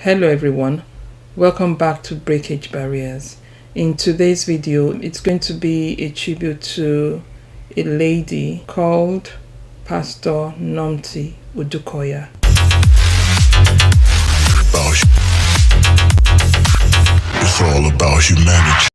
Hello everyone, welcome back to Breakage Barriers. In today's video, it's going to be a tribute to a lady called Pastor Nomthi Odukoya. It's all about humanity.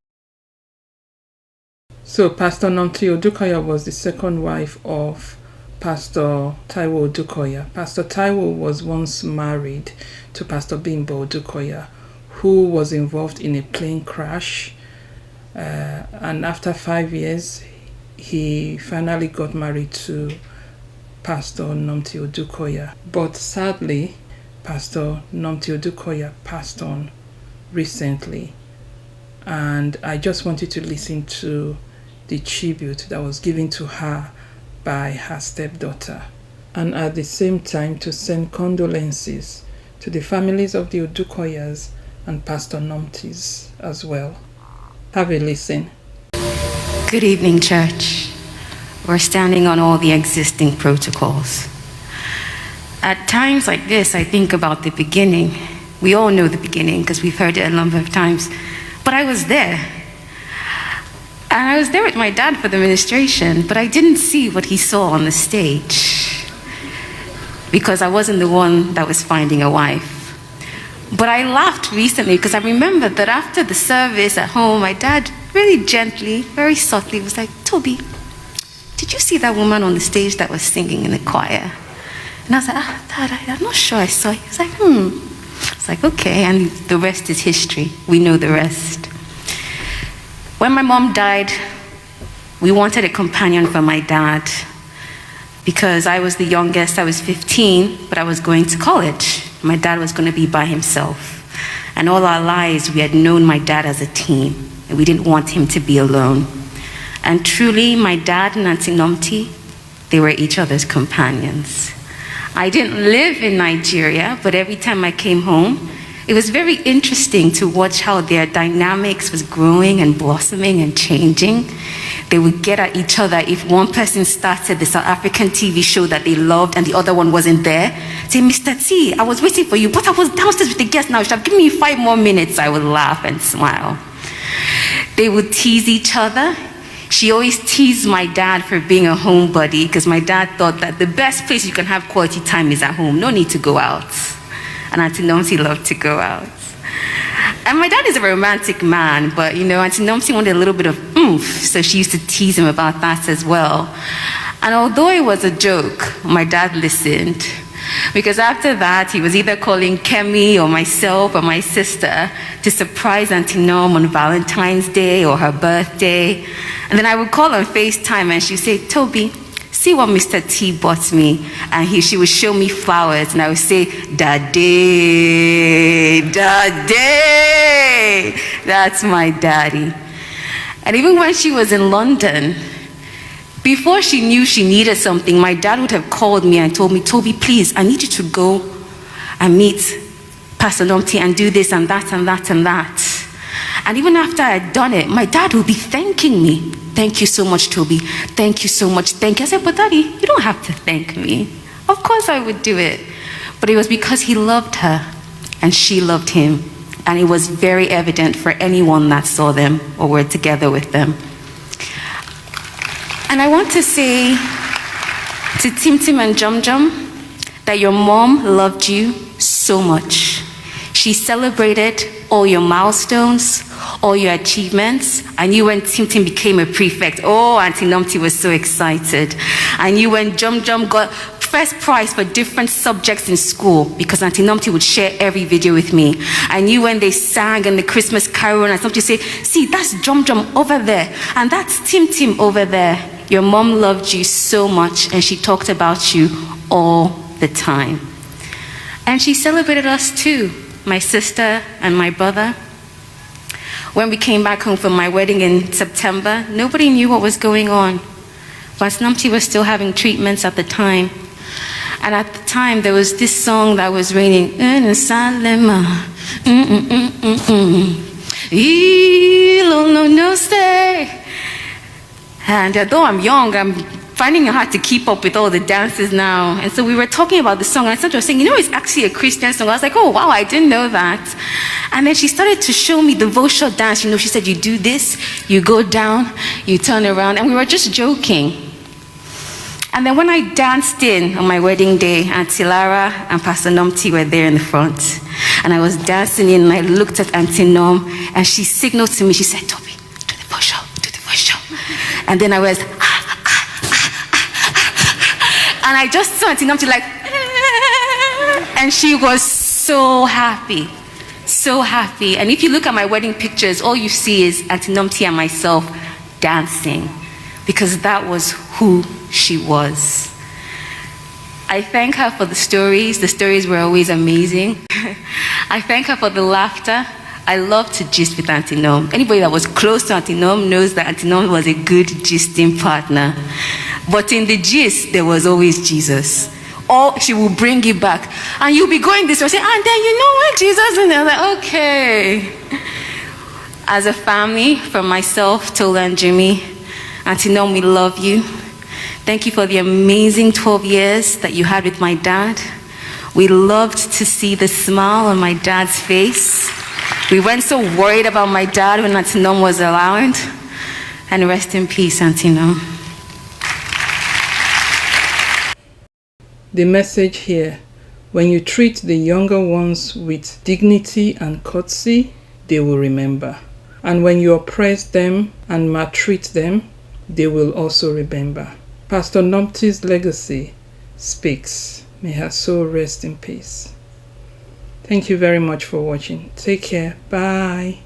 So Pastor Nomthi Odukoya was the second wife of Pastor Taiwo Odukoya. Pastor Taiwo was once married to Pastor Bimbo Odukoya, who was involved in a plane crash. And after 5 years, he finally got married to Pastor Nomthi Odukoya. But sadly, Pastor Nomthi Odukoya passed on recently. And I just wanted to listen to the tribute that was given to her by her stepdaughter, and at the same time to send condolences to the families of the Odukoyas and Pastor Nomthi's as well. Have a listen. Good evening, church. We're standing on all the existing protocols. At times like this, I think about the beginning. We all know the beginning because we've heard it a number of times, but I was there. And I was there with my dad for the ministration, but I didn't see what he saw on the stage because I wasn't the one that was finding a wife. But I laughed recently because I remembered that after the service at home, my dad really gently, very softly was like, "Toby, did you see that woman on the stage that was singing in the choir?" And I was like, Dad, I'm not sure I saw it. He was like, It's like, okay, and the rest is history. We know the rest. When my mom died, we wanted a companion for my dad because I was the youngest. I was 15, but I was going to college. My dad was going to be by himself. And all our lives, we had known my dad as a team, and we didn't want him to be alone. And truly, my dad and Auntie Nomthi, they were each other's companions. I didn't live in Nigeria, but every time I came home, it was very interesting to watch how their dynamics was growing and blossoming and changing. They would get at each other if one person started the South African TV show that they loved and the other one wasn't there. Say, "Mr. T, I was waiting for you, but I was downstairs with the guests now. You should have given me 5 more minutes." I would laugh and smile. They would tease each other. She always teased my dad for being a homebody because my dad thought that the best place you can have quality time is at home. No need to go out. And Auntie Nomthi loved to go out. And my dad is a romantic man, but Auntie Nomthi wanted a little bit of oomph, so she used to tease him about that as well. And although it was a joke, my dad listened. Because after that, he was either calling Kemi or myself or my sister to surprise Auntie Nom on Valentine's Day or her birthday. And then I would call on FaceTime and she'd say, "Toby, see what Mr. T bought me." And she would show me flowers and I would say, "Daddy, Daddy." That's my daddy. And even when she was in London, before she knew she needed something, my dad would have called me and told me, "Toby, please, I need you to go and meet Pastor Nomthi and do this and that and that and that." And even after I had done it, my dad would be thanking me. "Thank you so much, Toby. Thank you so much. Thank you." I said, "But Daddy, you don't have to thank me." Of course I would do it. But it was because he loved her and she loved him. And it was very evident for anyone that saw them or were together with them. And I want to say to Tim Tim and Jum Jum that your mom loved you so much. She celebrated all your milestones, all your achievements. I knew when Tim Tim became a prefect, Auntie Nomthi was so excited. I knew when Jum Jum got first prize for different subjects in school because Auntie Nomthi would share every video with me. I knew when they sang in the Christmas carol and somebody say, "See, that's Jum Jum over there and that's Tim Tim over there." Your mom loved you so much and she talked about you all the time. And she celebrated us too, my sister and my brother. When we came back home from my wedding in September, nobody knew what was going on. But Nomthi was still having treatments at the time. And at the time, there was this song that was raining. And although I'm young, I'm finding it hard to keep up with all the dances now. And so we were talking about the song, and Sandra was saying, it's actually a Christian song. I was like, oh, wow, I didn't know that. And then she started to show me the devotional dance. She said, you do this, you go down, you turn around. And we were just joking. And then when I danced in on my wedding day, Auntie Lara and Pastor Nomthi were there in the front. And I was dancing in, and I looked at Auntie Nom, and she signaled to me. She said, Toby, do the devotional, do the devotional. And then I was, and I just saw Auntie Nomthi like, and she was so happy. So happy. And if you look at my wedding pictures, all you see is Auntie Nomthi and myself dancing, because that was who she was. I thank her for the stories. The stories were always amazing. I thank her for the laughter. I love to gist with Auntie Nom. Anybody that was close to Auntie Nom knows that Auntie Nom was a good gisting partner. But in the gist, there was always Jesus. Or she will bring it back. And you'll be going this way, say, and then you know what, Jesus? And they're like, okay. As a family, from myself, Tola and Jimmy, Auntie Nom, we love you. Thank you for the amazing 12 years that you had with my dad. We loved to see the smile on my dad's face. We weren't so worried about my dad when Auntie Nom was around. And rest in peace, Auntie Nom. The message here: when you treat the younger ones with dignity and courtesy, they will remember. And when you oppress them and maltreat them, they will also remember. Pastor Nomthi's legacy speaks. May her soul rest in peace. Thank you very much for watching. Take care. Bye.